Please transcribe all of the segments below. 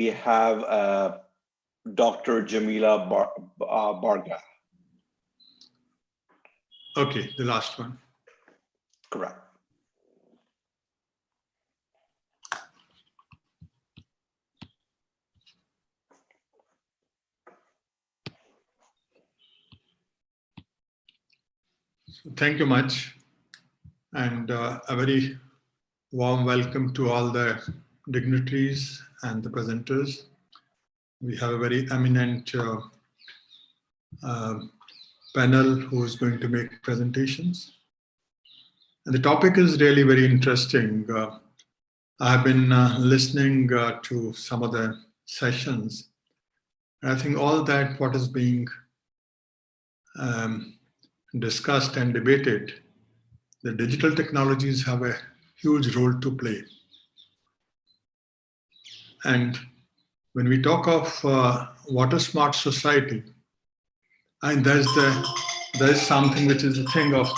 we have Dr. Jamila Barga. Okay, the last one. Correct. Thank you much, and a very warm welcome to all the dignitaries and the presenters. We have a very eminent panel who is going to make presentations. And the topic is really very interesting. I have been listening to some of the sessions. And I think all that what is being discussed and debated, the digital technologies have a huge role to play. And when we talk of water smart society, and there's something which is a thing of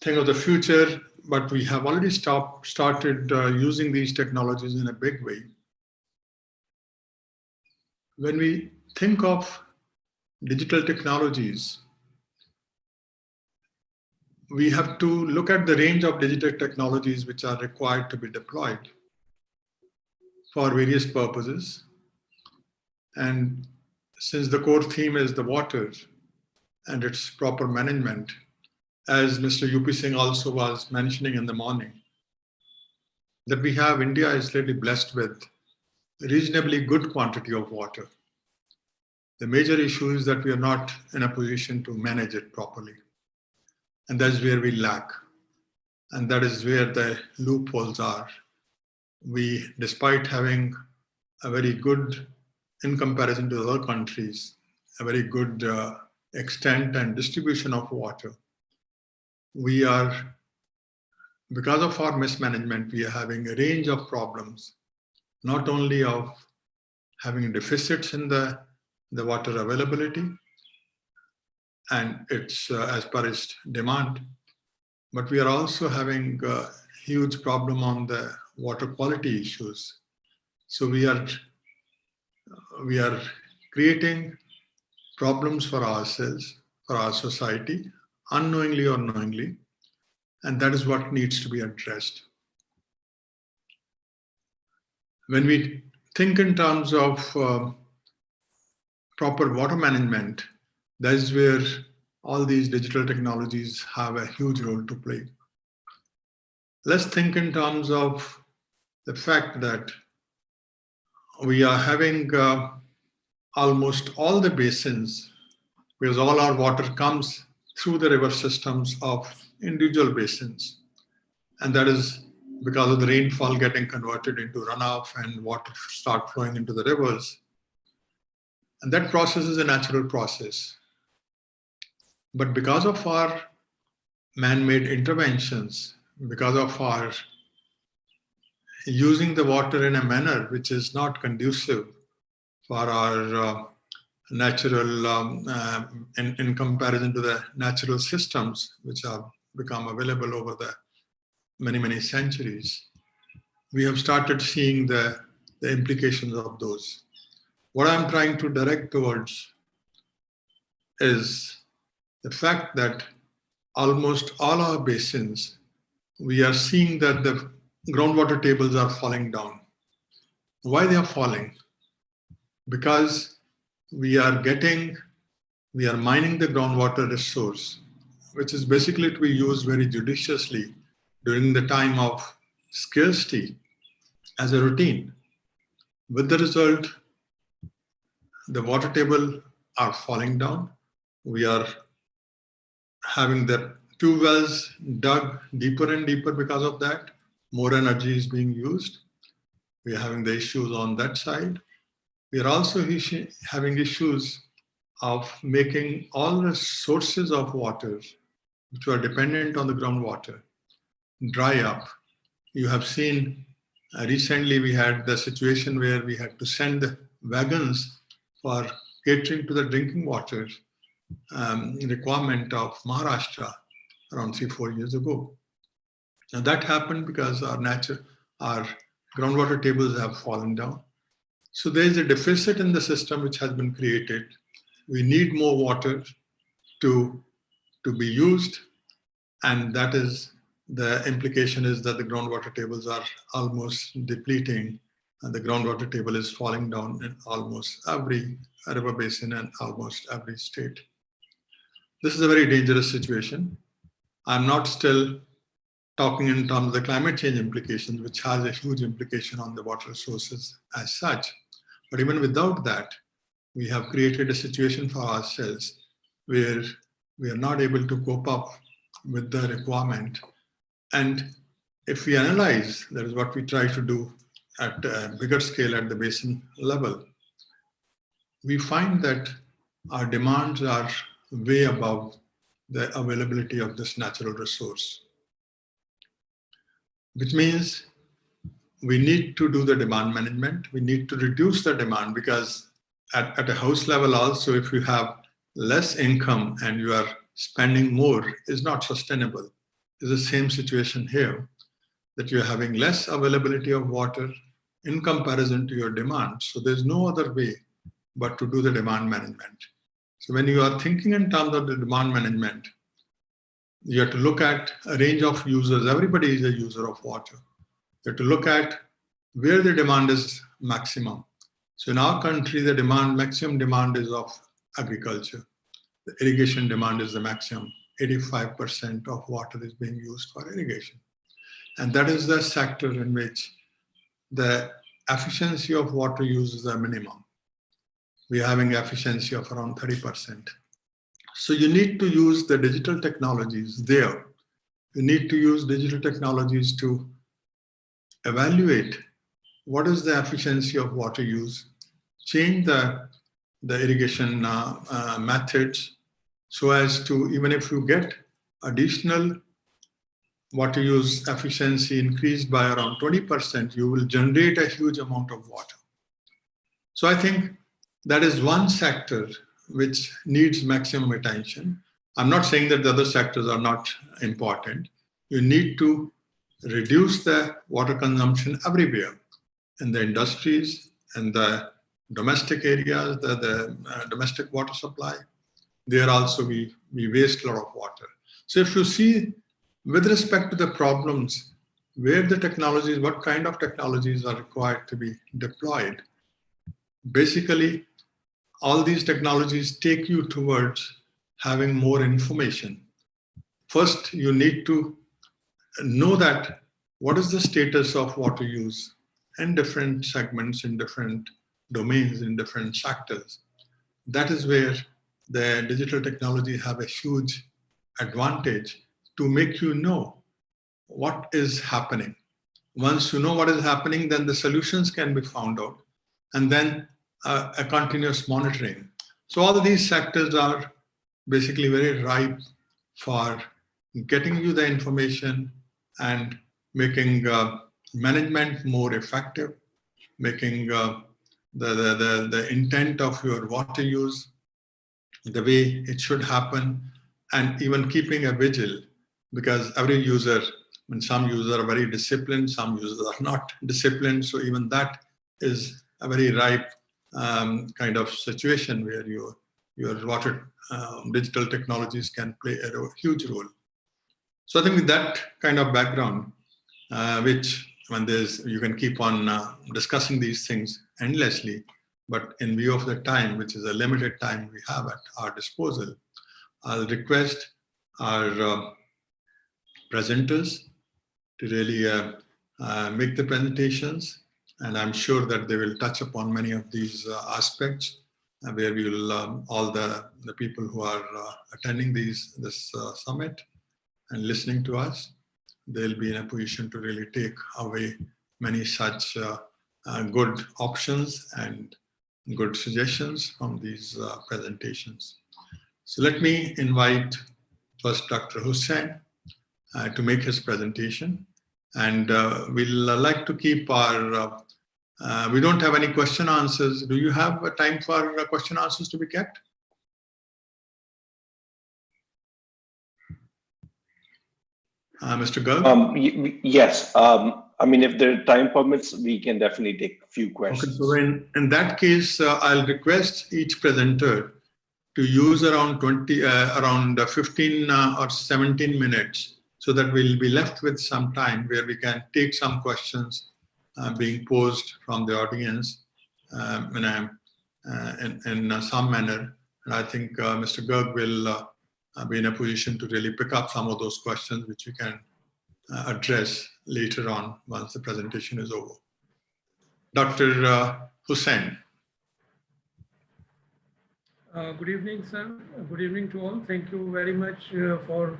the future, but we have already started using these technologies in a big way. When we think of digital technologies, we have to look at the range of digital technologies which are required to be deployed for various purposes. And since the core theme is the water and its proper management, as Mr. UP Singh also was mentioning in the morning, that we have, India is really blessed with reasonably good quantity of water. The major issue is that we are not in a position to manage it properly. And that's where we lack. And that is where the loopholes are. We, despite having a very good, in comparison to other countries, a very good extent and distribution of water, we are, because of our mismanagement, we are having a range of problems, not only of having deficits in the water availability and its as per its demand, but we are also having a huge problem on the water quality issues. So we are creating problems for ourselves, for our society, unknowingly or knowingly, and that is what needs to be addressed. When we think in terms of proper water management, that is where all these digital technologies have a huge role to play. Let's think in terms of the fact that we are having almost all the basins, because all our water comes through the river systems of individual basins. And that is because of the rainfall getting converted into runoff and water start flowing into the rivers. And that process is a natural process. But because of our man-made interventions, because of our using the water in a manner which is not conducive for our natural, in comparison to the natural systems which have become available over the many, many centuries, we have started seeing the implications of those. What I'm trying to direct towards is the fact that almost all our basins, we are seeing that the groundwater tables are falling down. Why they are falling? Because we are mining the groundwater resource, which is basically to be used very judiciously during the time of scarcity as a routine. With the result, the water table are falling down. We are having the two wells dug deeper and deeper because of that. More energy is being used. We are having the issues on that side. We are also having issues of making all the sources of water, which are dependent on the groundwater, dry up. You have seen recently we had the situation where we had to send wagons for catering to the drinking water requirement of Maharashtra around 3-4 years ago. Now that happened because our groundwater tables have fallen down. So there is a deficit in the system which has been created. We need more water to be used, and that is the implication is that the groundwater tables are almost depleting, and the groundwater table is falling down in almost every river basin and almost every state. This is a very dangerous situation. I'm not still talking in terms of the climate change implications, which has a huge implication on the water resources as such. But even without that, we have created a situation for ourselves where we are not able to cope up with the requirement. And if we analyze, that is what we try to do at a bigger scale at the basin level, we find that our demands are way above the availability of this natural resource, which means we need to do the demand management. We need to reduce the demand, because at a house level also, if you have less income and you are spending more, is not sustainable. It's the same situation here, that you're having less availability of water in comparison to your demand. So there's no other way but to do the demand management. So when you are thinking in terms of the demand management, you have to look at a range of users. Everybody is a user of water. You have to look at where the demand is maximum. So in our country, the maximum demand is of agriculture. The irrigation demand is the maximum. 85% of water is being used for irrigation. And that is the sector in which the efficiency of water use is the minimum. We are having efficiency of around 30%. So you need to use the digital technologies there. You need to use digital technologies to evaluate what is the efficiency of water use, change the irrigation methods, so as to, even if you get additional water use efficiency increased by around 20%, you will generate a huge amount of water. So I think that is one sector which needs maximum attention. I'm not saying that the other sectors are not important. You need to reduce the water consumption everywhere, in the industries, in the domestic areas, the domestic water supply. There also we waste a lot of water. So if you see, with respect to the problems, where the technologies, what kind of technologies are required to be deployed, basically all these technologies take you towards having more information. First, you need to know that what is the status of water use in different segments, in different domains, in different sectors. That is where the digital technology have a huge advantage to make you know what is happening. Once you know what is happening, then the solutions can be found out, and then a continuous monitoring. So all of these sectors are basically very ripe for getting you the information and making management more effective, making the intent of your water use the way it should happen, and even keeping a vigil, because every user, when some users are very disciplined, some users are not disciplined. So even that is a very ripe kind of situation where your water digital technologies can play a huge role. So I think with that kind of background, which when you can keep on discussing these things endlessly, but in view of the time, which is a limited time we have at our disposal, I'll request our presenters to really make the presentations, and I'm sure that they will touch upon many of these aspects, where we will, all the people who are attending this summit and listening to us, they'll be in a position to really take away many such good options and good suggestions from these presentations. So let me invite first Dr. Hussain to make his presentation. And we'll like to keep our, we don't have any question answers. Do you have a time for question answers to be kept? Mr. Garg? Yes. I mean, if the time permits, we can definitely take a few Okay, questions. so in that case, I'll request each presenter to use around 15 or 17 minutes, so that we'll be left with some time where we can take some questions being posed from the audience in some manner. And I think Mr. Garg will be in a position to really pick up some of those questions, which we can address later on once the presentation is over. Dr. Hussain. Good evening, sir. Good evening to all. Thank you very much for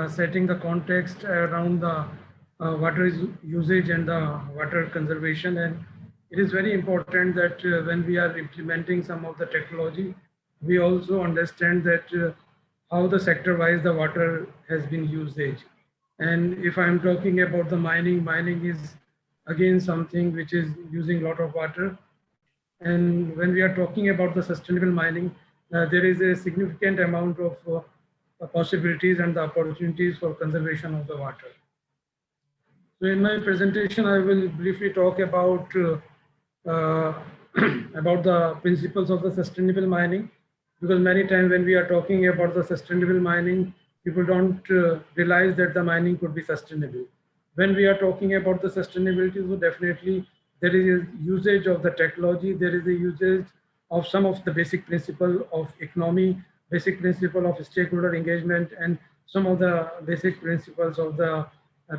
setting the context around the water usage and the water conservation. And it is very important that when we are implementing some of the technology, we also understand that how the sector-wise the water has been usage. And if I'm talking about the mining is again something which is using a lot of water. And when we are talking about the sustainable mining, there is a significant amount of possibilities and the opportunities for conservation of the water. So in my presentation, I will briefly talk about about the principles of the sustainable mining, because many times when we are talking about the sustainable mining, people don't realize that the mining could be sustainable. When we are talking about the sustainability, so definitely there is a usage of the technology, there is a usage of some of the basic principle of economy, basic principle of stakeholder engagement, and some of the basic principles of the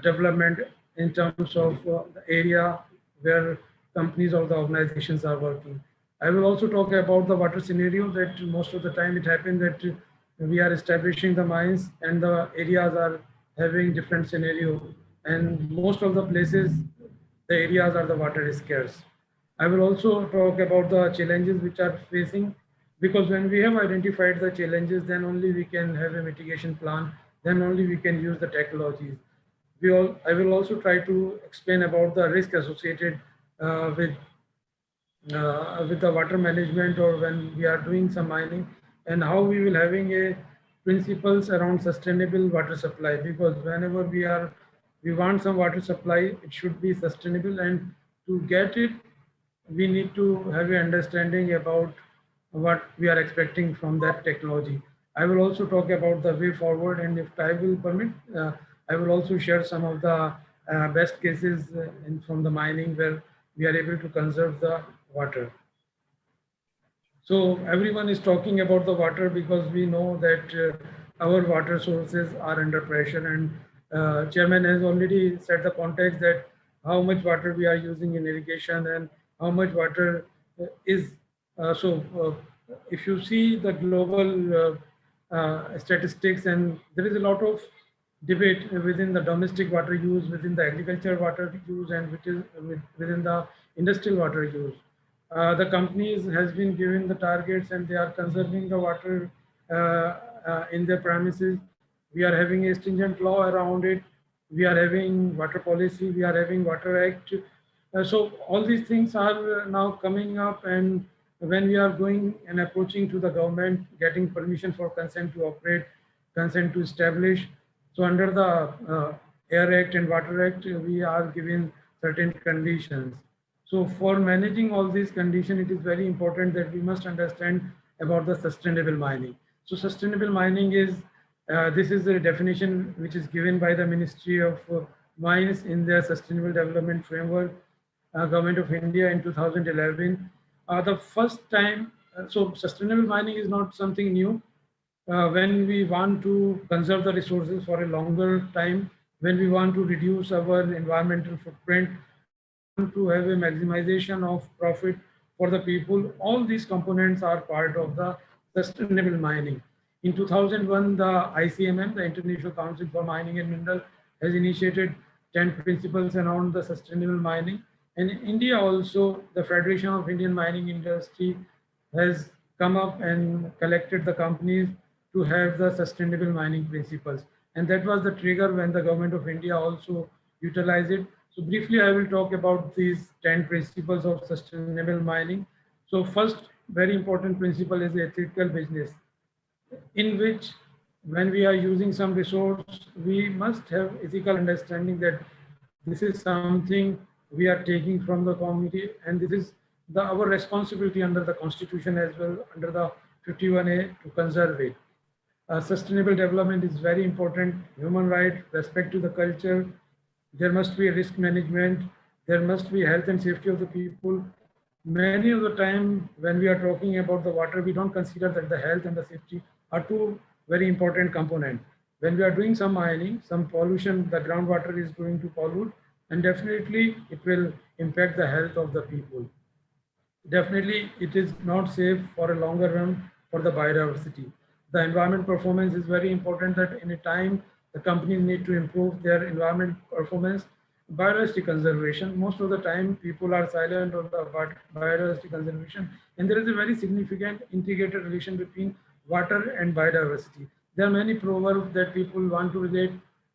development in terms of the area where companies or the organizations are working. I will also talk about the water scenario, that most of the time it happens that we are establishing the mines and the areas are having different scenario, and most of the places the areas are the water is scarce. I will also talk about the challenges which are facing, because when we have identified the challenges, then only we can have a mitigation plan, then only we can use the technologies. I will also try to explain about the risk associated with the water management, or when we are doing some mining, and how we will having a principles around sustainable water supply, because whenever we want some water supply, it should be sustainable, and to get it we need to have an understanding about what we are expecting from that technology. I will also talk about the way forward, and if time will permit, I will also share some of the best cases from the mining where we are able to conserve the water. So everyone is talking about the water because we know that our water sources are under pressure, and Chairman has already set the context that how much water we are using in irrigation and how much water is. If you see the global statistics, and there is a lot of debate within the domestic water use, within the agriculture water use, and which is within the industrial water use. The companies has been given the targets and they are conserving the water in their premises. We are having a stringent law around it. We are having water policy. We are having water act. So all these things are now coming up, and when we are going and approaching to the government, getting permission for consent to operate, consent to establish. So under the Air Act and Water Act, we are given certain conditions. So for managing all these conditions, it is very important that we must understand about the sustainable mining. So sustainable mining is, this is a definition which is given by the Ministry of Mines in their Sustainable Development Framework, Government of India in 2011. The first time, so sustainable mining is not something new. When we want to conserve the resources for a longer time, when we want to reduce our environmental footprint, to have a maximization of profit for the people, all these components are part of the sustainable mining. In 2001, the ICMM, the International Council for Mining and Mineral, has initiated 10 principles around the sustainable mining. And in India also, the Federation of Indian Mining Industry has come up and collected the companies to have the sustainable mining principles. And that was the trigger when the government of India also utilized it. So briefly, I will talk about these 10 principles of sustainable mining. So first, very important principle is ethical business, in which when we are using some resource, we must have ethical understanding that this is something we are taking from the community, and this is our responsibility under the Constitution as well, under the 51A, to conserve it. Sustainable development is very important. Human right, respect to the culture. There must be risk management. There must be health and safety of the people. Many of the time when we are talking about the water, we don't consider that the health and the safety are two very important components. When we are doing some mining, some pollution, the groundwater is going to pollute, and definitely it will impact the health of the people. Definitely, it is not safe for a longer run for the biodiversity. The environment performance is very important, that in a time the companies need to improve their environment performance. Biodiversity conservation, most of the time people are silent on the biodiversity conservation, and there is a very significant integrated relation between water and biodiversity. There are many proverbs that people want to relate,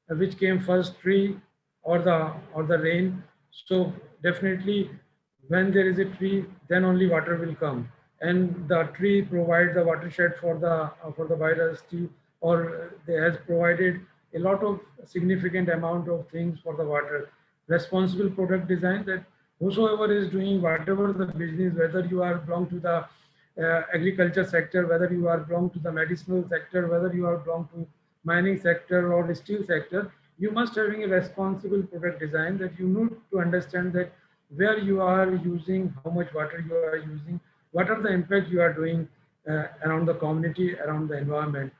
which came first, tree or the rain. So definitely, when there is a tree, then only water will come, and the tree provides the watershed for the biodiversity, or they has provided a lot of significant amount of things for the water. Responsible product design, that whosoever is doing whatever the business, whether you are belong to the agriculture sector, whether you are belong to the medicinal sector, whether you are belong to mining sector or the steel sector, you must having a responsible product design, that you need to understand that where you are using, how much water you are using, what are the impact you are doing around the community, around the environment.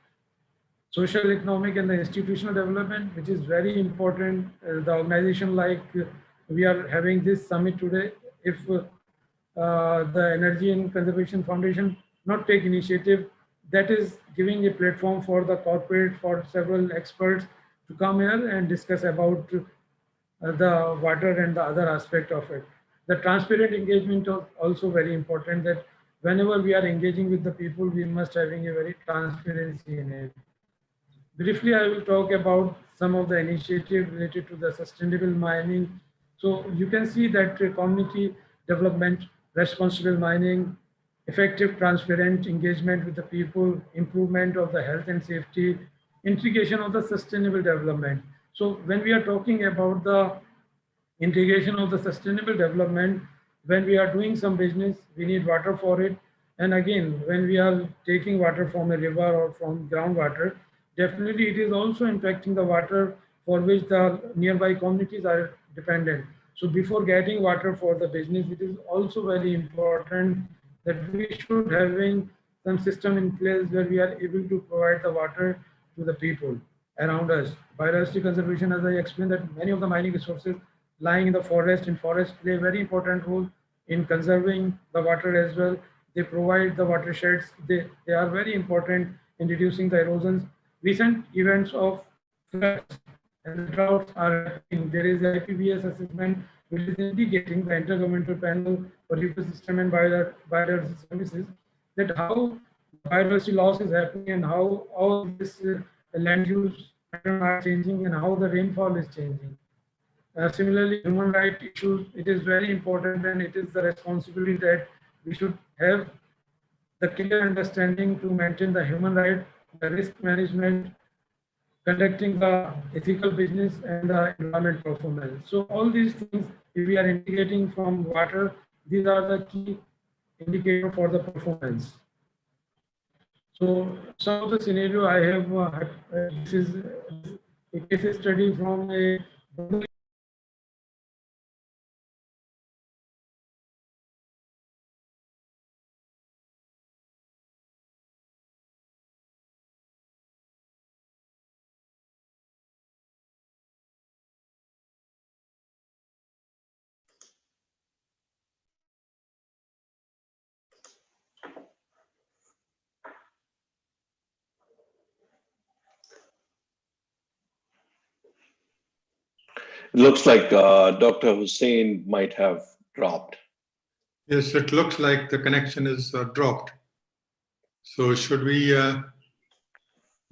Social, economic, and the institutional development, which is very important. The organization like we are having this summit today, if the Energy and Conservation Foundation not take initiative, that is giving a platform for the corporate, for several experts to come here and discuss about the water and the other aspect of it. The transparent engagement is also very important, that whenever we are engaging with the people, we must having a very transparency in it. Briefly, I will talk about some of the initiatives related to the sustainable mining. So you can see that community development, responsible mining, effective, transparent engagement with the people, improvement of the health and safety, integration of the sustainable development. So when we are talking about the integration of the sustainable development, when we are doing some business, we need water for it. And again, when we are taking water from a river or from groundwater, definitely it is also impacting the water for which the nearby communities are dependent. So before getting water for the business, it is also very important that we should having some system in place where we are able to provide the water to the people around us. Biodiversity conservation, as I explained, that many of the mining resources lying in the forest, and forests play a very important role in conserving the water as well. They provide the watersheds. They are very important in reducing the erosions. Recent events of floods and the droughts are happening. There is a IPBS assessment which is indicating the Intergovernmental Panel for Ecosystem and Biodiversity Services, that how biodiversity loss is happening and how all this land use pattern are changing and how the rainfall is changing. Similarly, human rights issues, it is very important, and it is the responsibility that we should have the clear understanding to maintain the human right, the risk management, conducting the ethical business, and the environment performance. So all these things, if we are integrating from water, these are the key indicator for the performance. So some of the scenario I have, this is a case study from a It looks like Dr. Hussain might have dropped. Yes, it looks like the connection is dropped. So should we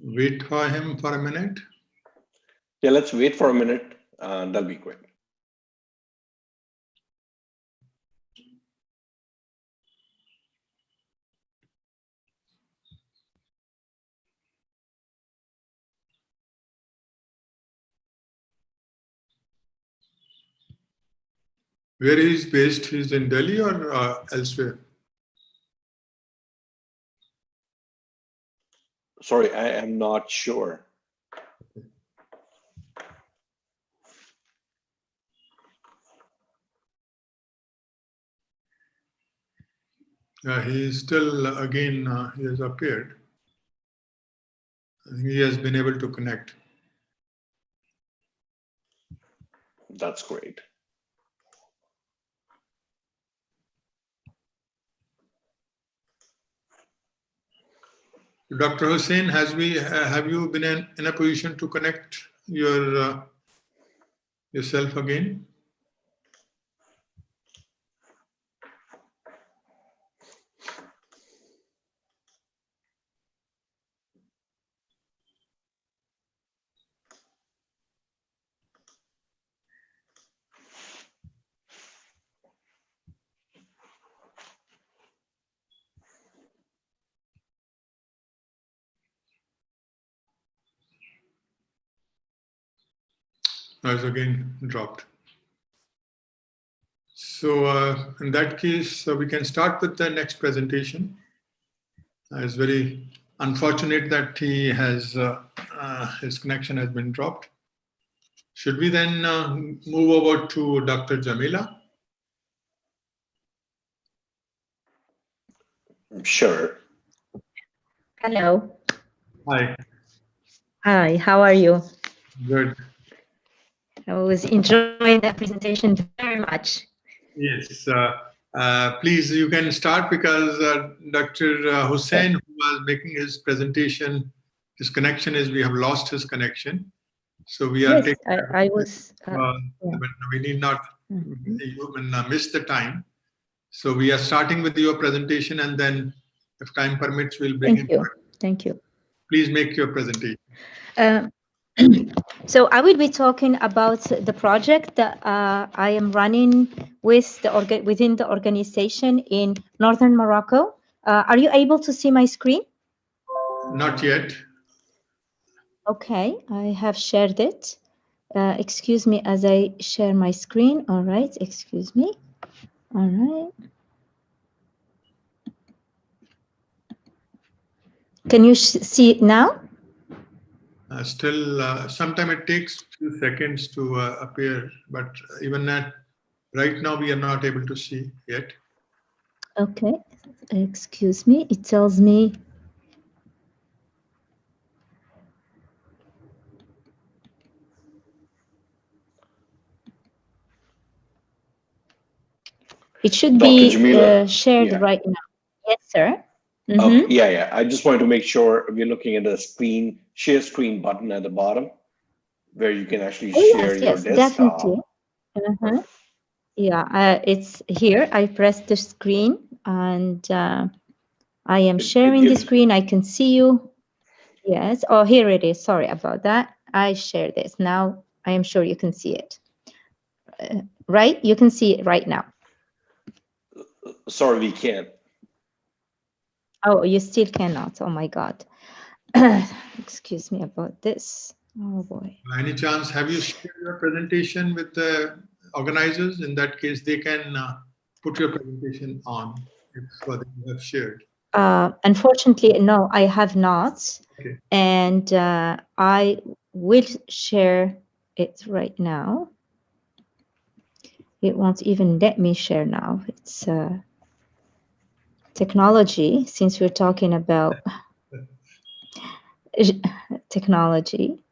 wait for him for a minute? Yeah, let's wait for a minute, and that'll be quick. Where he's based? He's in Delhi or elsewhere? Sorry, I am not sure. He is still, again, he has appeared. I think he has been able to connect. That's great. Dr. Hussain, have you been in a position to connect yourself again? Has again dropped. So in that case, we can start with the next presentation. It's very unfortunate that he has his connection has been dropped. Should we then move over to Dr. Jamila? Sure. Hello. Hi. Hi, how are you? Good. I was enjoying that presentation very much. Yes. Please, you can start because Dr. Hussain, who was making his presentation, his connection is, we have lost his connection. So we are Yes, taking, I was. but we need not miss the time. So we are starting with your presentation, and then if time permits, we'll bring Thank you. Thank you. Please make your presentation. So I will be talking about the project that I am running with within the organization in northern Morocco. Are you able to see my screen? Not yet. Okay, I have shared it. Excuse me as I share my screen. All right, excuse me. All right. Can you see it now? Still, sometime it takes few seconds to appear, but even that, right now we are not able to see yet. Okay, excuse me. It tells me. It should Dr. be Jamila, shared yeah. right now. Yes, sir. Okay, yeah. I just wanted to make sure we're looking at the screen, share screen button at the bottom, where you can actually share your Yes, desktop. definitely. Yeah, it's here. I pressed the screen and I am sharing the screen. I can see you. Yes. Oh, here it is. Sorry about that. I share this. Now I am sure you can see it. Right? You can see it right now. Sorry, we can't. Oh, you still cannot. Oh my God. Excuse me about this. Oh boy. By any chance, have you shared your presentation with the organizers? In that case, they can put your presentation on if you have shared. Unfortunately, no, I have not. Okay. And I will share it right now. It won't even let me share now. It's technology, since we're talking about technology.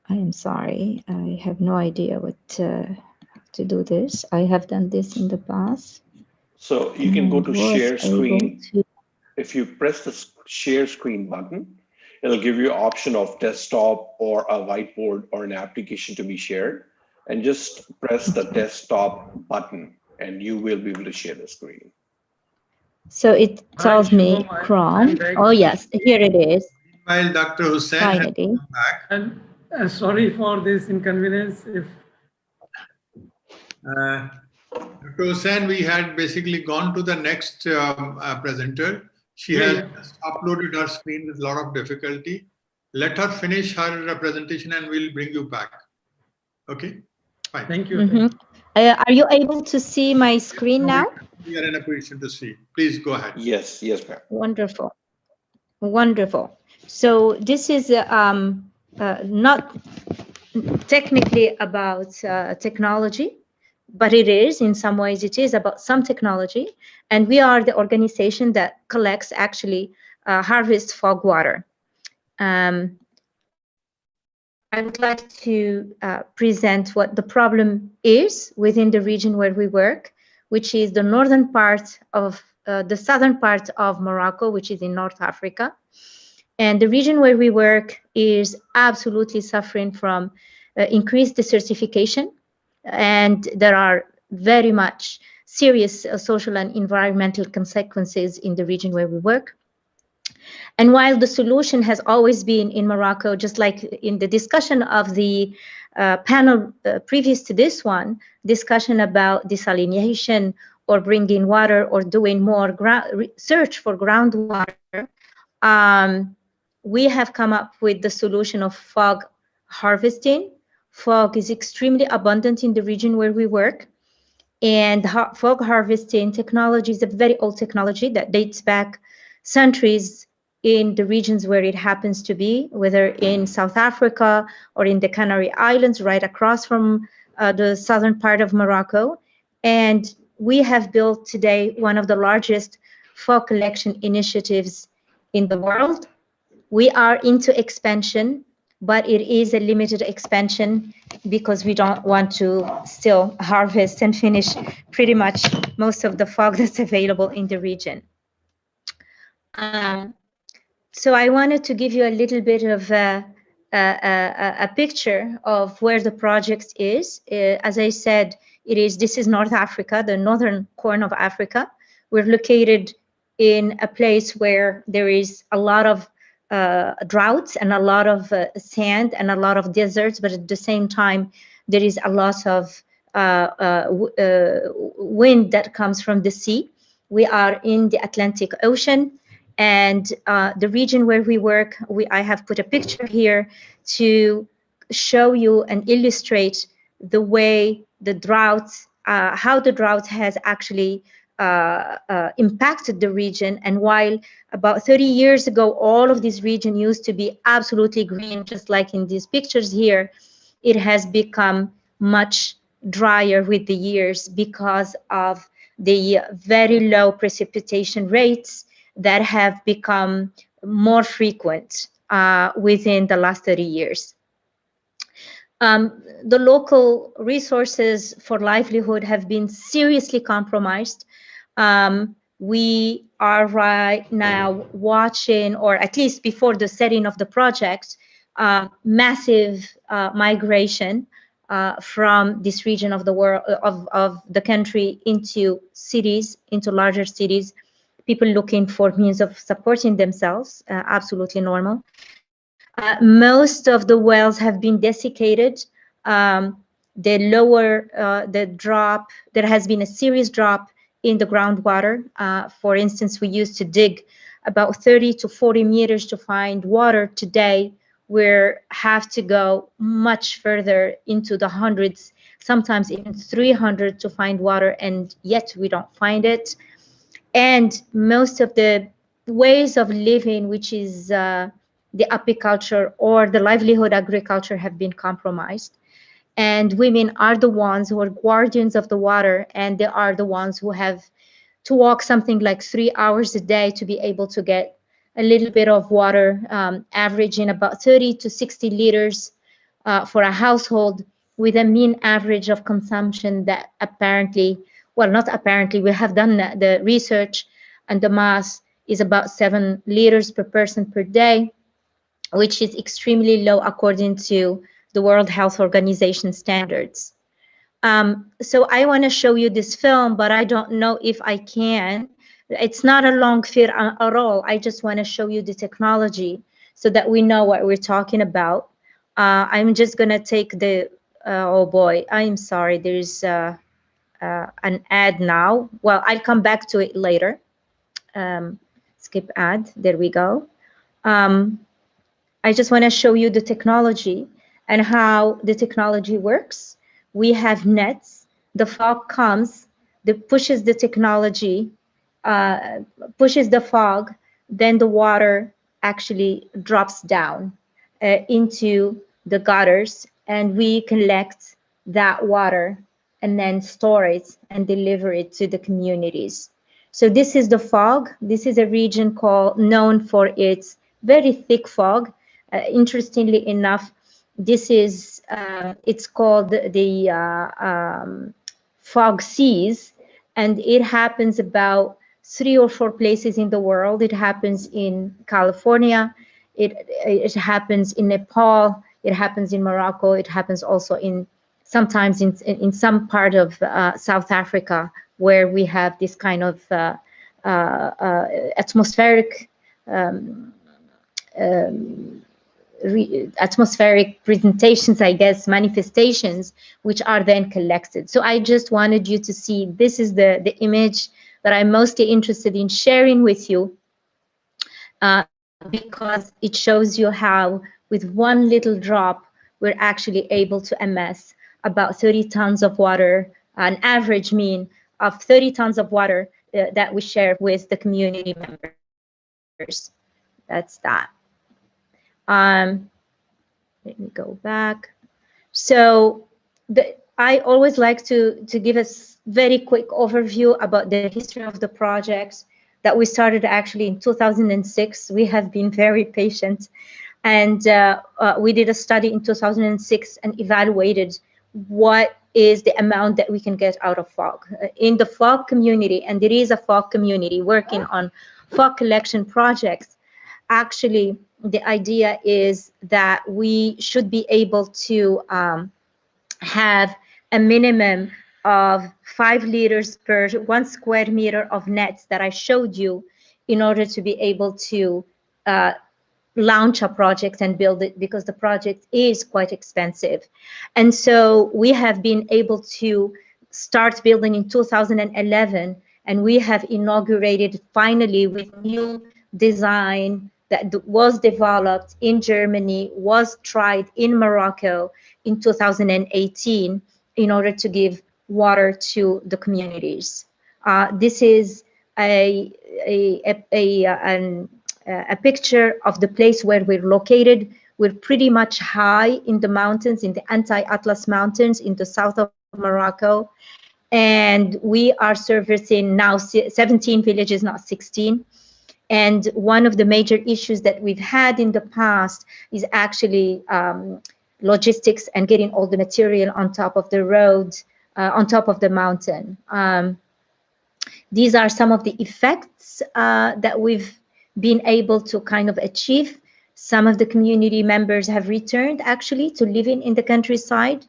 I am sorry. I have no idea what to do this. I have done this in the past. So you can go to share screen. If you press the share screen button, it'll give you an option of desktop or a whiteboard or an application to be shared. And just press the desktop button and you will be able to share the screen. So it tells me Chrome. Oh yes, here it is. While Dr. Hussain finally has come back. And sorry for this inconvenience. If Dr. Hussain, we had basically gone to the next presenter. She has just uploaded her screen with a lot of difficulty. Let her finish her presentation and we'll bring you back. Okay, fine. Thank you. Mm-hmm. Are you able to see my screen now? We are in a position to see. Please go ahead. Yes, ma'am. Wonderful. Wonderful. So this is not technically about technology, but it is, in some ways, it is about some technology. And we are the organization that collects, actually, harvest fog water. I would like to present what the problem is within the region where we work, which is the northern part of the southern part of Morocco, which is in North Africa. And the region where we work is absolutely suffering from increased desertification. And there are very much serious social and environmental consequences in the region where we work. And while the solution has always been in Morocco, just like in the discussion of the panel previous to this one, discussion about desalination or bringing water or doing more research for groundwater, we have come up with the solution of fog harvesting. Fog is extremely abundant in the region where we work. And fog harvesting technology is a very old technology that dates back centuries in the regions where it happens to be, whether in South Africa or in the Canary Islands, right across from the southern part of Morocco. And we have built today one of the largest fog collection initiatives in the world. We are into expansion, but it is a limited expansion because we don't want to still harvest and finish pretty much most of the fog that's available in the region. So I wanted to give you a little bit of a picture of where the project is. As I said, this is North Africa, the northern corner of Africa. We're located in a place where there is a lot of droughts and a lot of sand and a lot of deserts, but at the same time, there is a lot of wind that comes from the sea. We are in the Atlantic Ocean, and the region where we work, I have put a picture here to show you and illustrate the way the drought, how the drought has actually impacted the region. And while about 30 years ago, all of this region used to be absolutely green, just like in these pictures here, it has become much drier with the years because of the very low precipitation rates that have become more frequent within the last 30 years. The local resources for livelihood have been seriously compromised. We are right now watching, or at least before the setting of the project, massive migration from this region of the world, of the country, into cities, into larger cities. People looking for means of supporting themselves, absolutely normal. Most of the wells have been desiccated. The drop, there has been a serious drop in the groundwater. For instance, we used to dig about 30 to 40 meters to find water. Today, we have to go much further into the hundreds, sometimes even 300 to find water, and yet we don't find it. And most of the ways of living, which is the apiculture or the livelihood agriculture, have been compromised. And women are the ones who are guardians of the water, and they are the ones who have to walk something like 3 hours a day to be able to get a little bit of water, averaging about 30 to 60 liters for a household, with a mean average of consumption that apparently, well, not apparently, we have done the research, and the mass is about 7 liters per person per day, which is extremely low according to the World Health Organization standards. So I want to show you this film, but I don't know if I can. It's not a long film at all. I just want to show you the technology so that we know what we're talking about. I'm just going to take the, oh boy, I'm sorry, there's an ad now. Well, I'll come back to it later. Skip ad, there we go. I just want to show you the technology. and how the technology works. We have nets. The fog comes, pushes the technology, pushes the fog, then the water actually drops down into the gutters, and we collect that water and then store it and deliver it to the communities. So this is the fog. This is a region known for its very thick fog. Interestingly enough, this is it's called the fog seas, and it happens about 3 or 4 places in the world. It happens in California, it happens in Nepal, it happens in Morocco, it happens also sometimes in some part of South Africa, where we have this kind of atmospheric atmospheric presentations, I guess, manifestations, which are then collected. So I just wanted you to see, this is the image that I'm mostly interested in sharing with you, because it shows you how with one little drop, we're actually able to amass about 30 tons of water, an average mean of 30 tons of water that we share with the community members. That's that. Let me go back. So I always like to give a very quick overview about the history of the projects that we started actually in 2006. We have been very patient, and we did a study in 2006 and evaluated what is the amount that we can get out of fog. In the fog community, and there is a fog community working on fog collection projects, actually the idea is that we should be able to have a minimum of 5 liters per 1 square meter of nets that I showed you, in order to be able to launch a project and build it, because the project is quite expensive. And so we have been able to start building in 2011, and we have inaugurated finally with new design that was developed in Germany, was tried in Morocco in 2018, in order to give water to the communities. This is a picture of the place where we're located. We're pretty much high in the mountains, in the Anti-Atlas Mountains in the south of Morocco. And we are servicing now 17 villages, not 16. And one of the major issues that we've had in the past is actually logistics and getting all the material on top of the road, on top of the mountain. These are some of the effects that we've been able to kind of achieve. Some of the community members have returned actually to living in the countryside,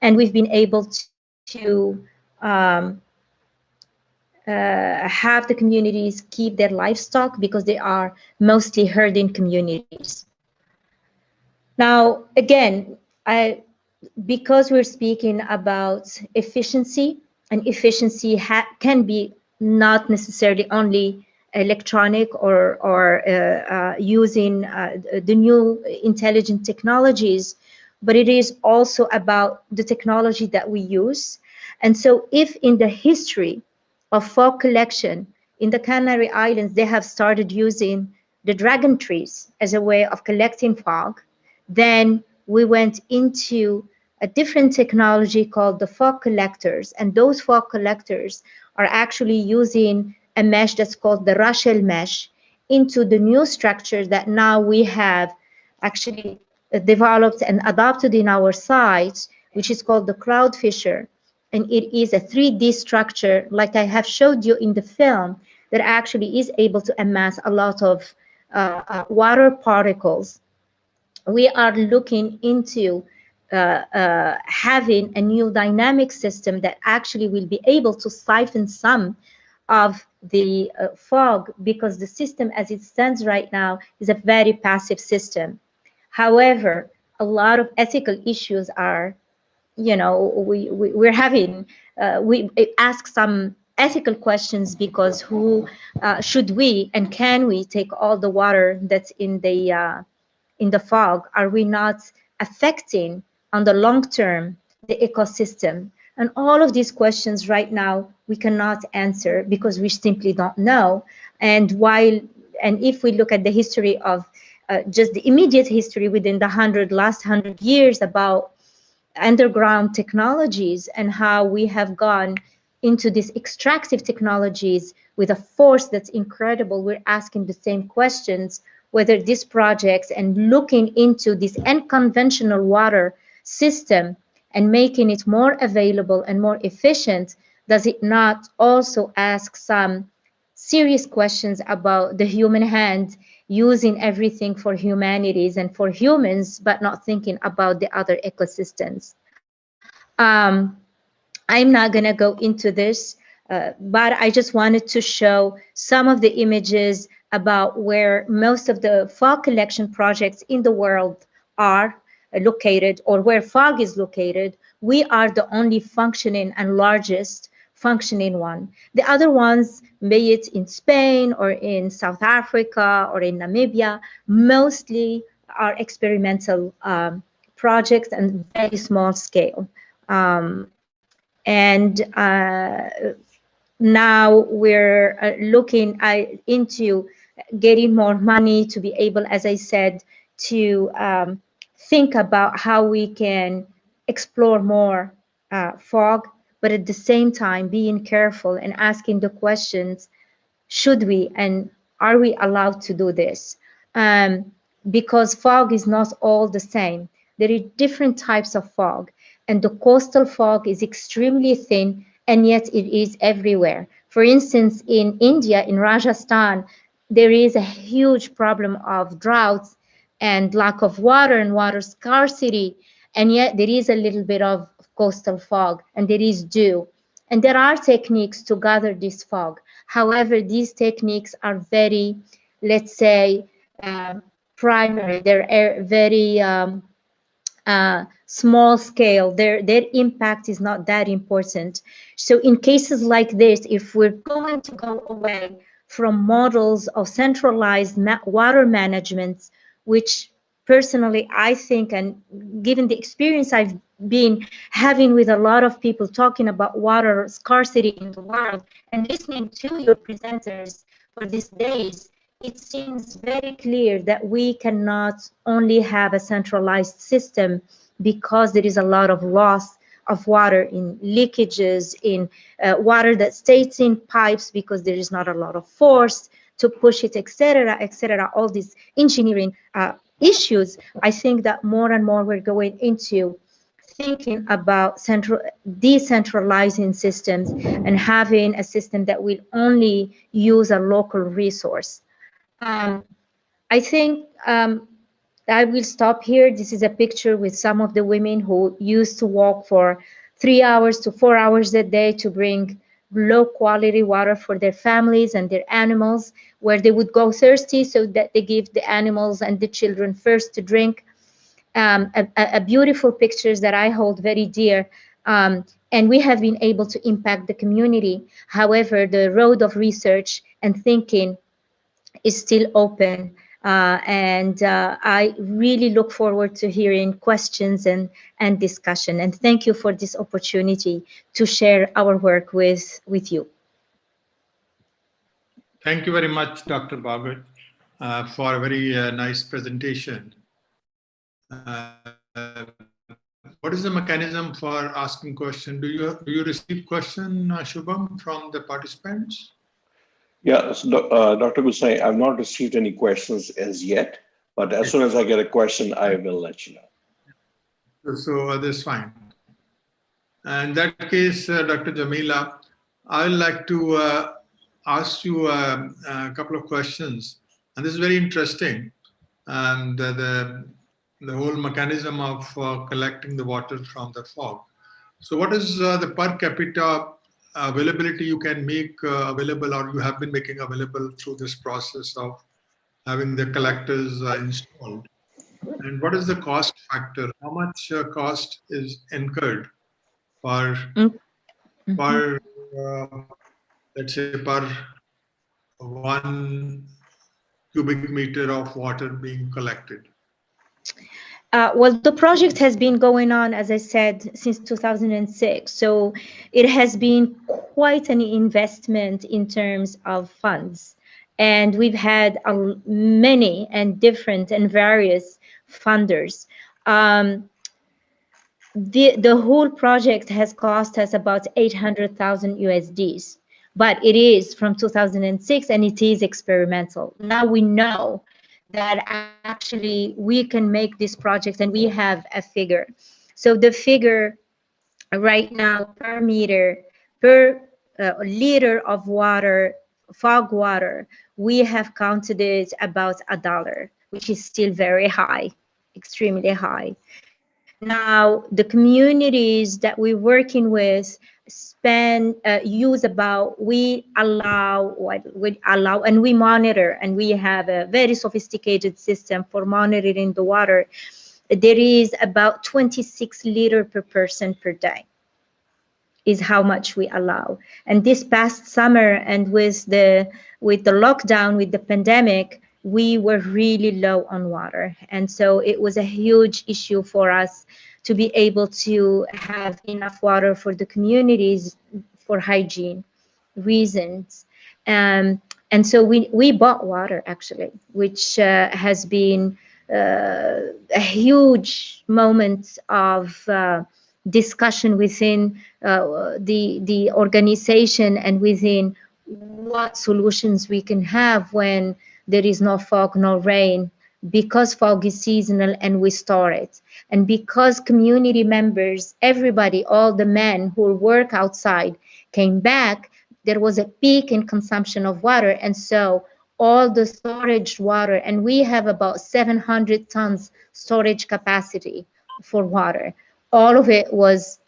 and we've been able to have the communities keep their livestock, because they are mostly herding communities. Now, again, because we're speaking about efficiency, and efficiency can be not necessarily only electronic or using the new intelligent technologies, but it is also about the technology that we use. And so if in the history of fog collection in the Canary Islands, they have started using the dragon trees as a way of collecting fog, then we went into a different technology called the fog collectors. And those fog collectors are actually using a mesh that's called the Rachel mesh into the new structure that now we have actually developed and adopted in our sites, which is called the Cloud Fisher. And it is a 3D structure, like I have showed you in the film, that actually is able to amass a lot of water particles. We are looking into having a new dynamic system that actually will be able to siphon some of the fog, because the system as it stands right now is a very passive system. However, a lot of ethical issues are, you know, we're having, we ask some ethical questions, because who should we and can we take all the water that's in the fog? Are we not affecting on the long term the ecosystem? And all of these questions right now we cannot answer because we simply don't know. And if we look at the history of just the immediate history within the last 100 years about underground technologies and how we have gone into these extractive technologies with a force that's incredible, we're asking the same questions, whether these projects and looking into this unconventional water system and making it more available and more efficient, does it not also ask some serious questions about the human hand using everything for humanities and for humans, but not thinking about the other ecosystems? I'm not going to go into this, but I just wanted to show some of the images about where most of the fog collection projects in the world are located, or where fog is located. We are the only functioning and largest functioning one. The other ones, be it in Spain or in South Africa or in Namibia, mostly are experimental projects and very small scale. And now we're looking into getting more money to be able, as I said, to think about how we can explore more fog, but at the same time being careful and asking the questions, should we and are we allowed to do this? Because fog is not all the same. There are different types of fog, and the coastal fog is extremely thin, and yet it is everywhere. For instance, in India, in Rajasthan, there is a huge problem of droughts and lack of water and water scarcity, and yet there is a little bit of coastal fog, and there is dew. And there are techniques to gather this fog. However, these techniques are very, let's say, primary. They're very small scale. Their impact is not that important. So in cases like this, if we're going to go away from models of centralized water management, which personally I think, and given the experience I've been having with a lot of people talking about water scarcity in the world and listening to your presenters for these days, it seems very clear that we cannot only have a centralized system, because there is a lot of loss of water in leakages, in water that stays in pipes because there is not a lot of force to push it, etc., all these engineering issues. I think that more and more we're going into thinking about decentralizing systems and having a system that will only use a local resource. I think I will stop here. This is a picture with some of the women who used to walk for 3 hours to 4 hours a day to bring low quality water for their families and their animals, where they would go thirsty so that they give the animals and the children first to drink. A beautiful pictures that I hold very dear. And we have been able to impact the community. However, the road of research and thinking is still open. And I really look forward to hearing questions and discussion. And thank you for this opportunity to share our work with you. Thank you very much, Dr. Bhagat, for a very nice presentation. What is the mechanism for asking question? Do you receive question, Shubham, from the participants? Yeah, so, Dr. Gusai, I've not received any questions as yet, but as soon as I get a question, I will let you know. So that's fine. In that case, Dr. Jamila, I'd like to ask you a couple of questions. And this is very interesting. And the whole mechanism of collecting the water from the fog. So what is the per capita availability you can make available, or you have been making available through this process of having the collectors installed? And what is the cost factor? How much cost is incurred per, let's say, per 1 cubic meter of water being collected? Well, the project has been going on, as I said, since 2006. So it has been quite an investment in terms of funds. And we've had many and different and various funders. The whole project has cost us about 800,000 USDs, but it is from 2006 and it is experimental. Now we know that actually we can make this project and we have a figure. So the figure right now per meter, per liter of water, fog water, we have counted it about $1, which is still very high, extremely high. Now, the communities that we're working with we allow and we monitor, and we have a very sophisticated system for monitoring the water. There is about 26 liters per person per day is how much we allow. And this past summer, and with the lockdown, with the pandemic, we were really low on water. And so it was a huge issue for us to be able to have enough water for the communities for hygiene reasons. And so we bought water, actually, which has been a huge moment of discussion within the organization and within what solutions we can have when there is no fog, no rain, because fog is seasonal and we store it. And because community members, everybody, all the men who work outside came back, there was a peak in consumption of water. And so all the storage water, and we have about 700 tons storage capacity for water. All of it was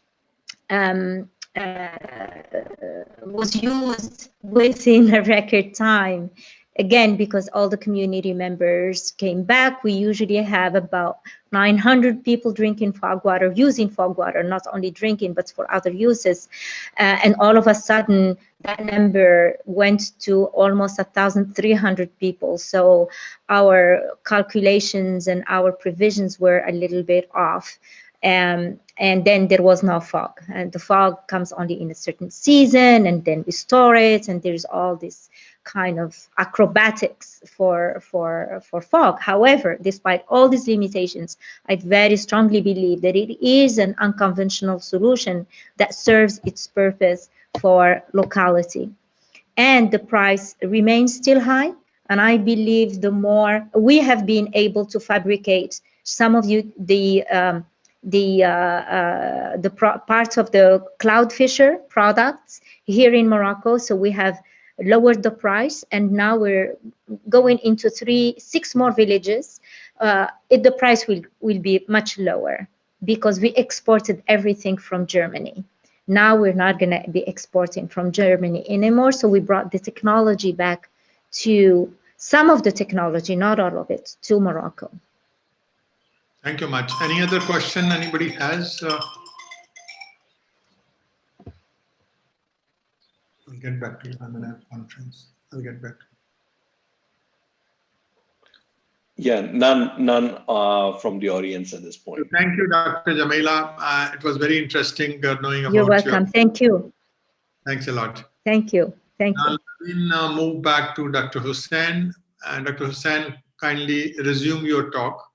used within a record time. Again, because all the community members came back, we usually have about 900 people drinking fog water, using fog water, not only drinking, but for other uses. And all of a sudden, that number went to almost 1,300 people. So our calculations and our provisions were a little bit off. And then there was no fog, and the fog comes only in a certain season, and then we store it, and there's all this kind of acrobatics for fog. However, despite all these limitations, I very strongly believe that it is an unconventional solution that serves its purpose for locality, and the price remains still high. And I believe the more we have been able to fabricate some of the parts of the cloud fisher products here in Morocco. So we have lowered the price, and now we're going into 6 more villages. The price will be much lower because we exported everything from Germany. Now we're not going to be exporting from Germany anymore. So we brought the technology back to some of the technology, not all of it, to Morocco. Thank you much. Any other question anybody has? I'll get back to you. I'm in a conference. I'll get back to you. Yeah, none from the audience at this point. Thank you, Dr. Jamila. It was very interesting knowing about you. You're welcome. Thank you. Thanks a lot. Thank you. Thank you. We'll move back to Dr. Hussain. Dr. Hussain, kindly resume your talk.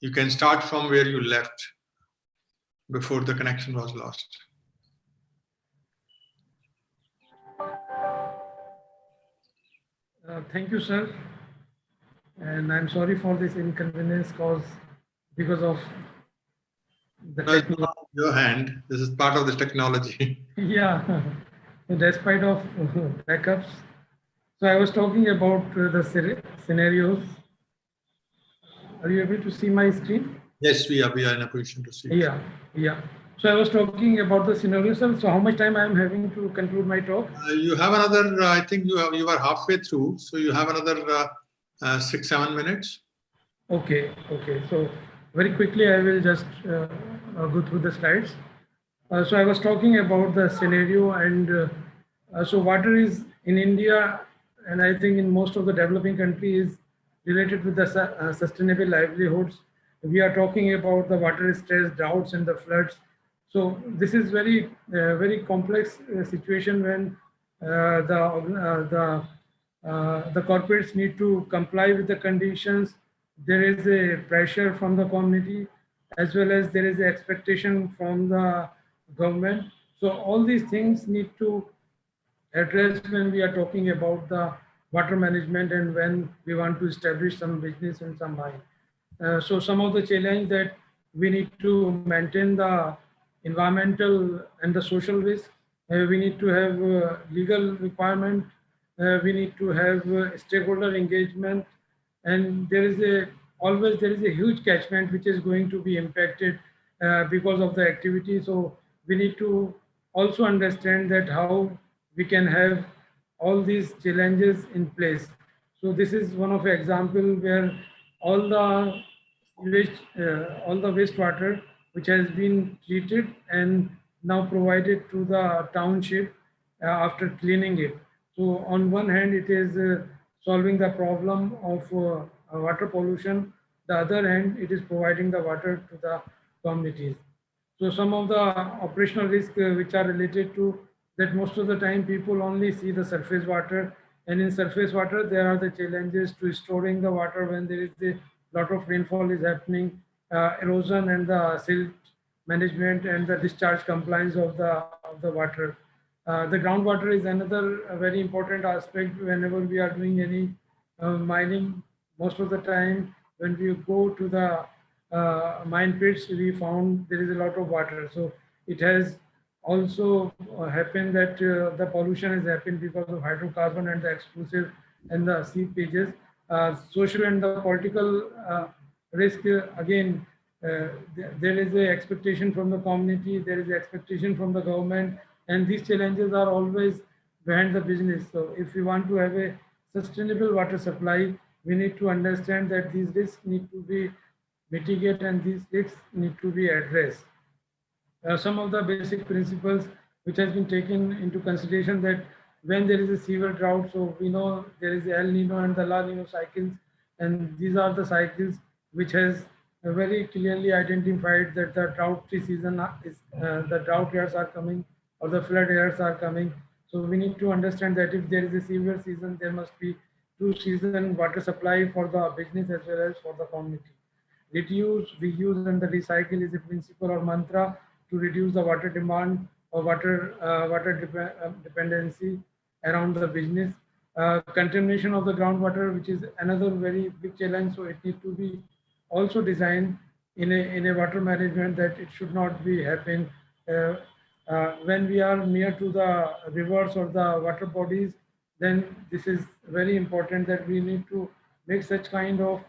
You can start from where you left before the connection was lost. Thank you, sir. And I'm sorry for this inconvenience caused because of the technology. It's not your hand. This is part of the technology. Yeah, despite of backups. So I was talking about the scenarios. Are you able to see my screen? Yes, we are in a position to see. Yeah. So I was talking about the scenarios. So how much time I am having to conclude my talk? You have another, I think you are halfway through. So you have another 6-7 minutes. Okay. So very quickly, I will just go through the slides. So I was talking about the scenario, and so water is in India, and I think in most of the developing countries, related with the sustainable livelihoods. we are talking about the water stress, droughts, and the floods. So this is very complex situation when the corporates need to comply with the conditions. There is a pressure from the community, as well as there is an expectation from the government. So all these things need to address when we are talking about the water management and when we want to establish some business in some mine. So some of the challenge that we need to maintain the environmental and the social risk. We need to have legal requirement. We need to have stakeholder engagement, and there is a huge catchment which is going to be impacted because of the activity. So we need to also understand that how we can have all these challenges in place. So this is one of the example where all the all the wastewater which has been treated and now provided to the township after cleaning it. So on one hand, it is solving the problem of water pollution. The other hand, it is providing the water to the communities. So some of the operational risks which are related to that, most of the time people only see the surface water, and in surface water there are the challenges to storing the water when there is a lot of rainfall is happening, erosion and the silt management and the discharge compliance of the water. The groundwater is another very important aspect whenever we are doing any mining. Most of the time when we go to the mine pits, we found there is a lot of water. So it has also happened that the pollution has happened because of hydrocarbon and the explosive and the seepages. Social and the political risk, again, there is a expectation from the community, there is a expectation from the government, and these challenges are always behind the business. So if we want to have a sustainable water supply, we need to understand that these risks need to be mitigated and these risks need to be addressed. Some of the basic principles which has been taken into consideration, that when there is a severe drought, so we know there is El Nino and the La Nino cycles, and these are the cycles which has very clearly identified that the drought season is the drought years are coming or the flood years are coming. So we need to understand that if there is a severe season, there must be 2-season water supply for the business as well as for the community. Reduce, reuse, and the recycle is a principle or mantra to reduce the water demand or water dependency around the business. Contamination of the groundwater, which is another very big challenge. So it needs to be also designed in a water management that it should not be happen when we are near to the rivers or the water bodies. Then this is very important that we need to make such kind of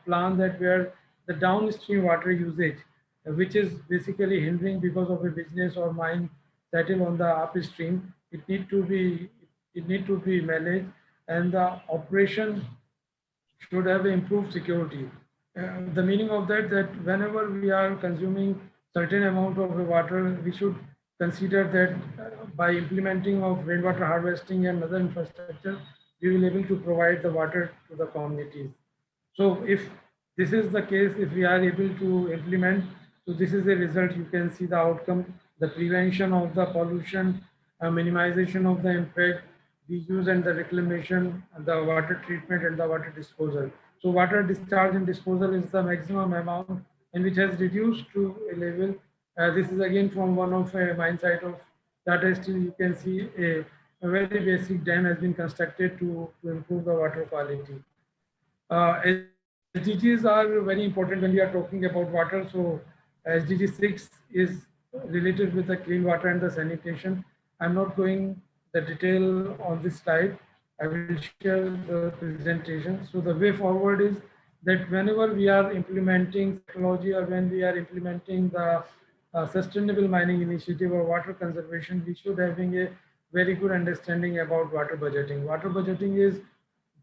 plan that where the downstream water usage, which is basically hindering because of a business or mine settle on the upstream, it need to be managed, and the operation should have improved security. The meaning of that whenever we are consuming certain amount of water, we should consider that by implementing of rainwater harvesting and other infrastructure, we will able to provide the water to the communities. So if this is the case, if we are able to implement, so this is the result. You can see the outcome, the prevention of the pollution, minimization of the impact, the use and the reclamation, the water treatment and the water disposal. So water discharge and disposal is the maximum amount and which has reduced to a level. This is again from one of a mine site of Tata Steel. You can see a very basic dam has been constructed to improve the water quality. SDGs are very important when we are talking about water. So SDG 6 is related with the clean water and the sanitation. I'm not going the detail on this slide. I will share the presentation. So the way forward is that whenever we are implementing technology or when we are implementing the sustainable mining initiative or water conservation, we should having a very good understanding about water budgeting. Water budgeting is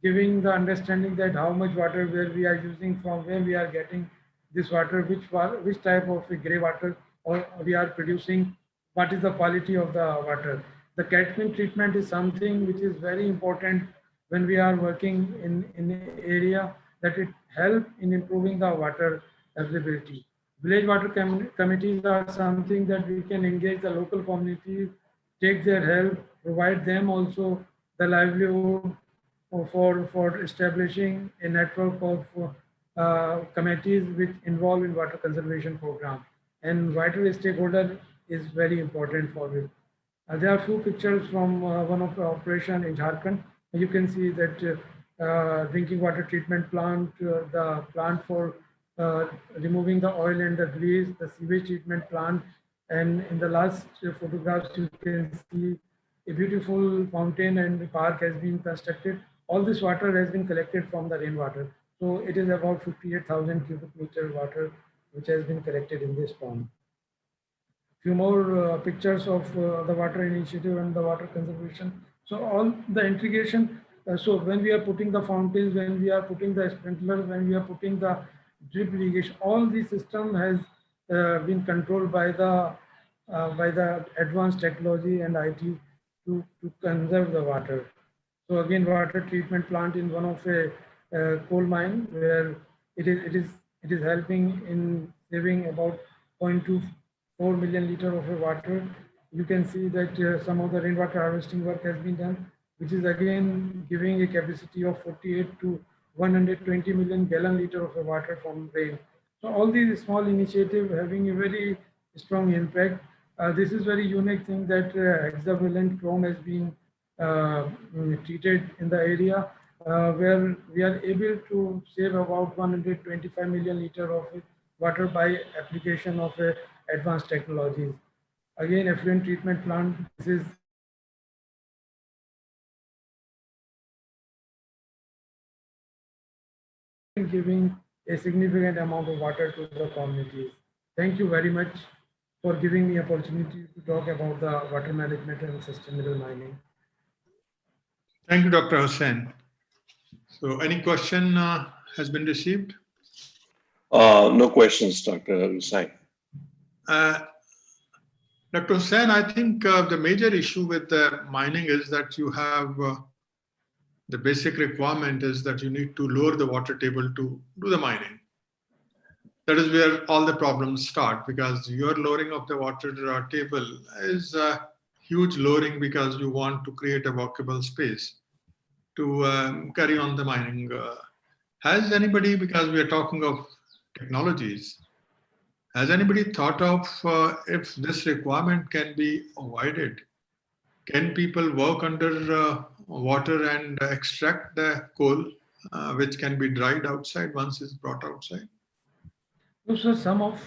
giving the understanding that how much water where we are using, from where we are getting this water, which type of gray water or we are producing, what is the quality of the water. The catchment treatment is something which is very important when we are working in an area, that it helps in improving the water availability. Village water committees are something that we can engage the local communities, take their help, provide them also the livelihood for establishing a network of committees which involve in water conservation program. And vital stakeholder is very important for it. There are few pictures from one of the operation in Jharkhand. You can see that drinking water treatment plant, the plant for removing the oil and the grease, the sewage treatment plant, and in the last photographs you can see a beautiful fountain and park has been constructed. All this water has been collected from the rainwater. So it is about 58,000 cubic meter water which has been collected in this pond. Few more pictures of the water initiative and the water conservation. So all the integration. So when we are putting the fountains, when we are putting the sprinklers, when we are putting the drip irrigation, all the system has been controlled by the advanced technology and IT to conserve the water. So again, water treatment plant in one of a coal mine where it is helping in saving about 0.24 million liter of water. You can see that some of the rainwater harvesting work has been done, which is again giving a capacity of 48 to 120 million gallon liter of water from rain. So all these small initiatives having a very strong impact. This is very unique thing that hexavalent chrome has been treated in the area where we are able to save about 125 million liter of water by application of advanced technologies. Again, effluent treatment plant, this is giving a significant amount of water to the communities. Thank you very much for giving me opportunity to talk about the water management and sustainable mining. Thank you, Dr. Hussain. So any question has been received? No questions, Dr. Hussain. Dr. Hussain, I think the major issue with the mining is that you have the basic requirement is that you need to lower the water table to do the mining. That is where all the problems start, because your lowering of the water table is a huge lowering because you want to create a walkable space to carry on the mining. Has anybody, because we are talking of technologies, has anybody thought of if this requirement can be avoided? Can people work under water and extract the coal, which can be dried outside once it's brought outside? So some of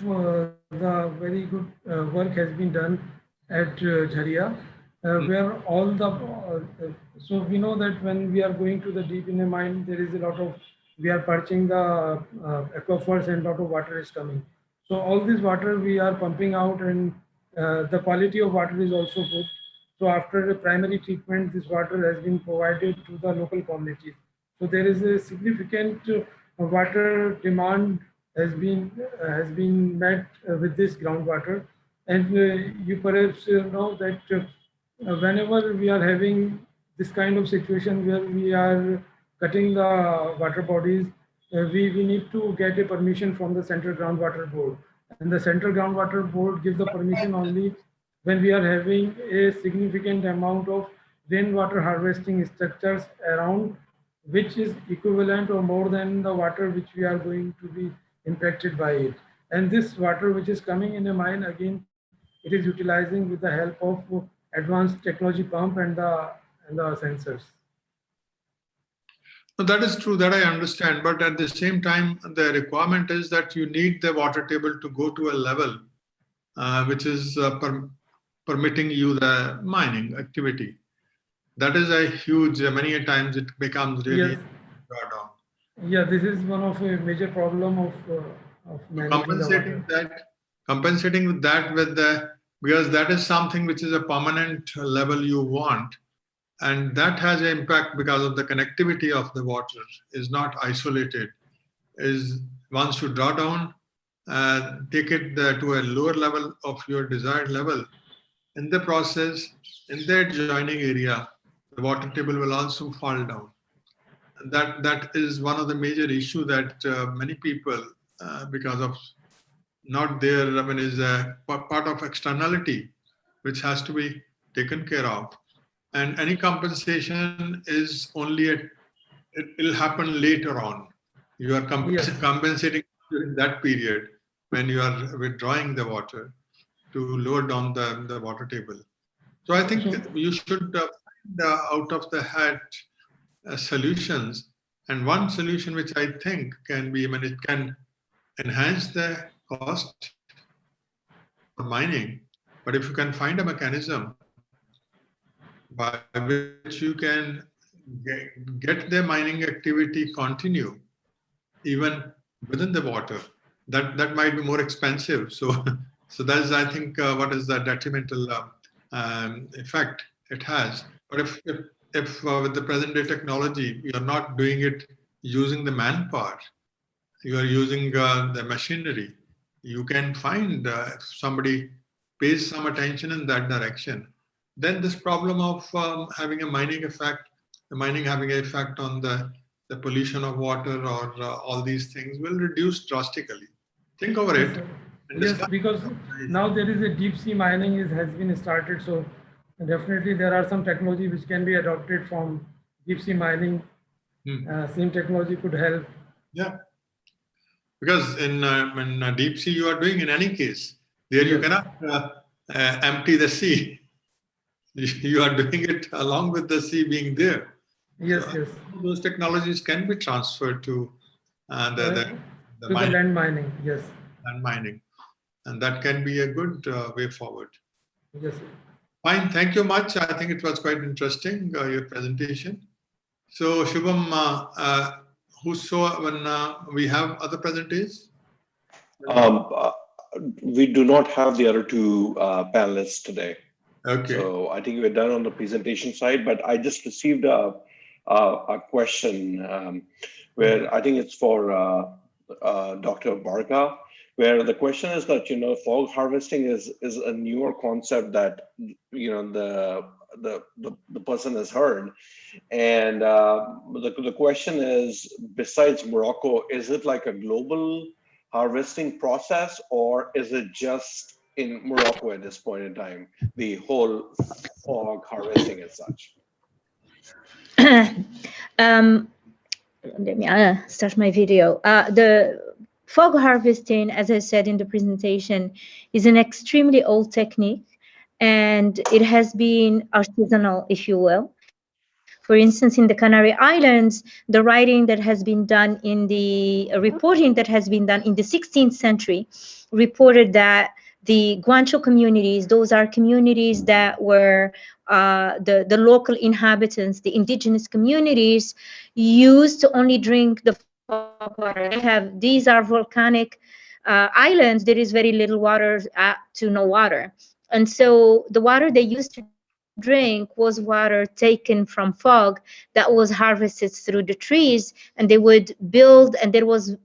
the very good work has been done at Jharia, where all the, so we know that when we are going to the deep in a mine, there is a lot of, we are purging the aquifers and a lot of water is coming. So all this water we are pumping out and the quality of water is also good. So after the primary treatment, this water has been provided to the local community. So there is a significant water demand has been met with this groundwater, and you perhaps know that whenever we are having this kind of situation where we are cutting the water bodies, we need to get a permission from the Central Groundwater Board, and the Central Groundwater Board gives the permission only when we are having a significant amount of rainwater harvesting structures around, which is equivalent or more than the water which we are going to be impacted by it. And this water which is coming in a mine, again, it is utilizing with the help of advanced technology pump and the sensors. No, that is true, that I understand. But at the same time, the requirement is that you need the water table to go to a level which is permitting you the mining activity. That is a huge, many a times it becomes really down. Yeah, this is one of a major problem of managing compensating with that because that is something which is a permanent level you want, and that has an impact because of the connectivity of the water is not isolated. Is once you draw down, take it to a lower level of your desired level. In the process, in the adjoining area, the water table will also fall down. That is one of the major issues that many people because of not there, I mean, is a part of externality which has to be taken care of. And any compensation is only it will happen later on. You are compensating during that period when you are withdrawing the water to lower down the water table. So I think you should find out of the hat solutions. And one solution which I think can be, I mean, it can enhance the cost for mining, but if you can find a mechanism by which you can get the mining activity continue even within the water, that might be more expensive. So that is, I think, what is the detrimental effect it has. But if with the present day technology, you are not doing it using the manpower, you are using the machinery, you can find if somebody pays some attention in that direction, then this problem of having a mining effect, the mining having an effect on the pollution of water or all these things will reduce drastically. Think over it. Yes, because now there is a deep sea mining has been started. So definitely there are some technology which can be adopted from deep sea mining. Same technology could help. Yeah. Because in deep sea, you are doing in any case. There you cannot empty the sea. You are doing it along with the sea being there. Yes, so yes. Those technologies can be transferred to the land mining. Yes. Land mining, and that can be a good way forward. Yes. Fine. Thank you much. I think it was quite interesting your presentation. So Shubham, when we have other presenters? We do not have the other two panelists today. Okay. So I think we're done on the presentation side, but I just received a question where I think it's for Dr. Barga, where the question is that, fog harvesting is a newer concept that, the person has heard. And the question is, besides Morocco, is it like a global harvesting process, or is it just in Morocco at this point in time, the whole fog harvesting as such? Let me start my video. The fog harvesting, as I said in the presentation, is an extremely old technique, and it has been artisanal, if you will. For instance, in the Canary Islands, the writing that has been done in the reporting that has been done in the 16th century reported that the Guancho communities, those are communities that were the local inhabitants, the indigenous communities, used to only drink the fog water. These are volcanic islands. There is very little water to no water. And so the water they used to drink was water taken from fog that was harvested through the trees, and they would build, and there was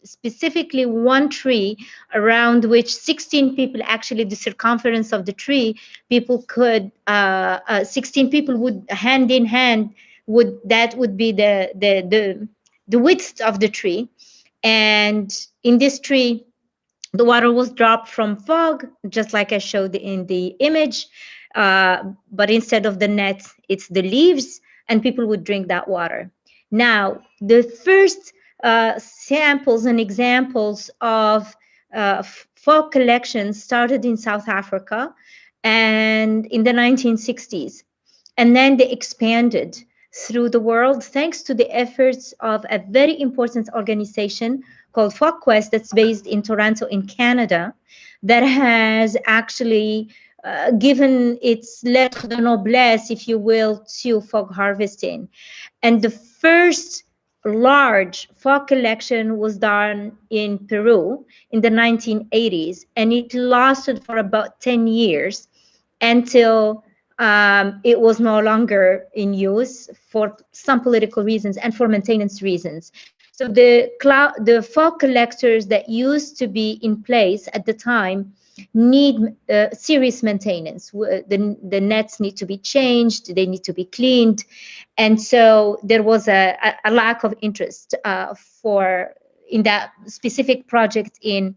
specifically one tree around which 16 people, actually the circumference of the tree, people could 16 people would hand in hand, that would be the width of the tree. And in this tree the water was dropped from fog, just like I showed in the image, but instead of the net, it's the leaves, and people would drink that water. Now, the first samples and examples of fog collections started in South Africa and in the 1960s, and then they expanded through the world thanks to the efforts of a very important organization called FogQuest that's based in Toronto in Canada, that has actually given its lettre de noblesse, if you will, to fog harvesting. And the first large fog collection was done in Peru in the 1980s, and it lasted for about 10 years until it was no longer in use for some political reasons and for maintenance reasons. So the fog collectors that used to be in place at the time need serious maintenance. The nets need to be changed, they need to be cleaned. And so there was a lack of interest for in that specific project in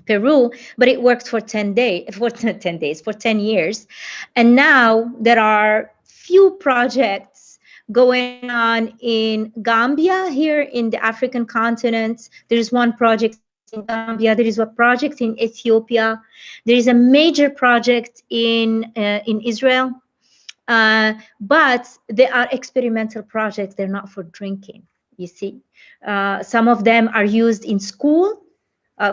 Peru, but it worked for 10 years. And now there are few projects going on in Gambia, here in the African continent. There's one project in Gambia. There is a project in Ethiopia. There is a major project in Israel. But they are experimental projects. They're not for drinking, you see. Some of them are used in school.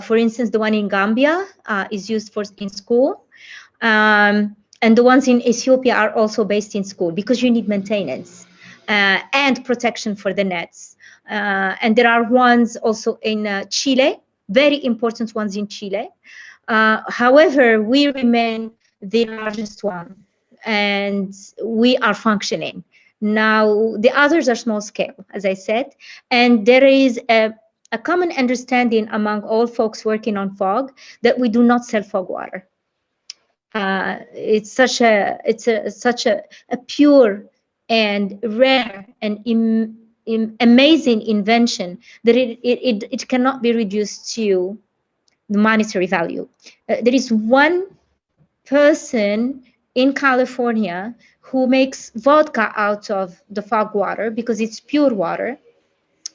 For instance, the one in Gambia is used in school. And the ones in Ethiopia are also based in school because you need maintenance and protection for the nets. And there are ones also in Chile, very important ones in Chile. However, we remain the largest one and we are functioning. Now, the others are small scale, as I said, and there is a common understanding among all folks working on fog that we do not sell fog water. It's such a pure and rare and amazing invention that it cannot be reduced to the monetary value. There is one person in California who makes vodka out of the fog water because it's pure water.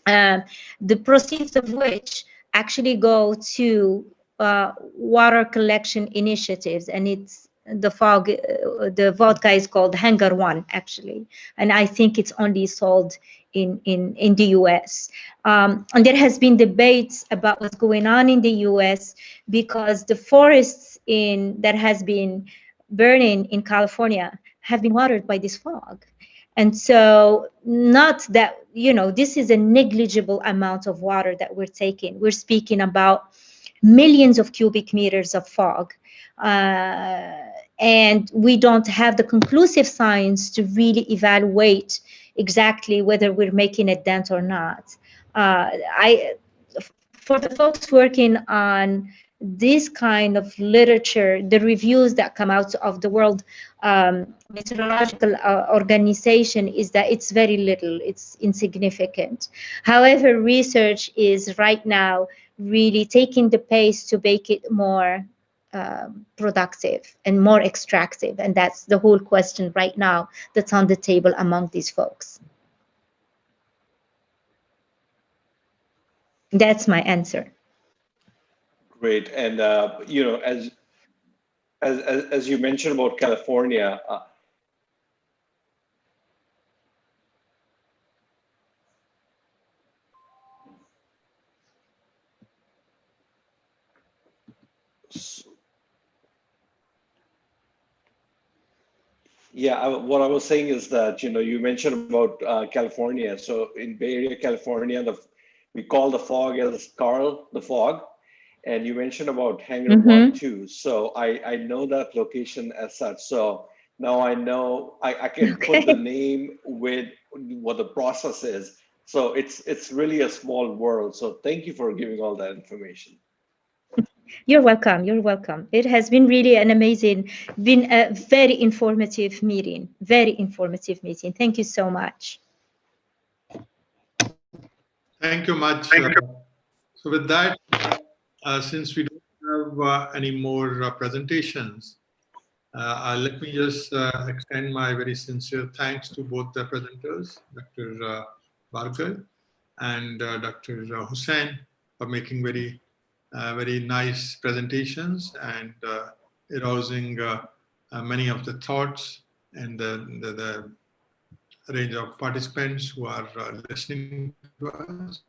The proceeds of which actually go to water collection initiatives, and it's the vodka is called Hangar One actually, and I think it's only sold in the US. And there has been debates about what's going on in the US because the forests that has been burning in California have been watered by this fog. And so not that, this is a negligible amount of water that we're taking. We're speaking about millions of cubic meters of fog. And we don't have the conclusive science to really evaluate exactly whether we're making a dent or not. For the folks working on this kind of literature, the reviews that come out of the World Meteorological Organization is that it's very little, it's insignificant. However, research is right now really taking the pace to make it more productive and more extractive. And that's the whole question right now that's on the table among these folks. That's my answer. Great. And, as you mentioned about California, what I was saying is that, you mentioned about California. So in Bay Area, California, we call the fog as Carl the fog. And you mentioned about Hangar One too. So I know that location as such. So now I know I can put the name with what the process is. So it's really a small world. So thank you for giving all that information. You're welcome. You're welcome. It has been really an been a very informative meeting. Very informative meeting. Thank you so much. Thank you much. So with that, since we don't have any more presentations, let me just extend my very sincere thanks to both the presenters, Dr. Bargal and Dr. Hussain, for making very nice presentations and arousing many of the thoughts and the range of participants who are listening to us.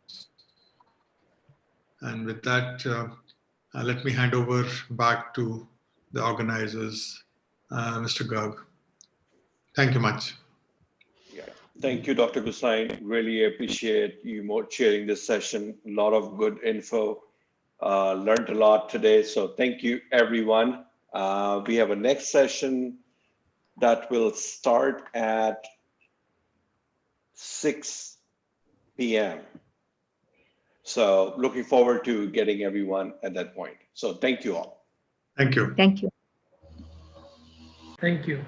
And with that, let me hand over back to the organizers, Mr. Garg. Thank you much. Yeah. Thank you, Dr. Hussain. Really appreciate you sharing this session. A lot of good info. Learned a lot today. So thank you, everyone. We have a next session that will start at 6 p.m. So looking forward to getting everyone at that point. So thank you all. Thank you. Thank you. Thank you.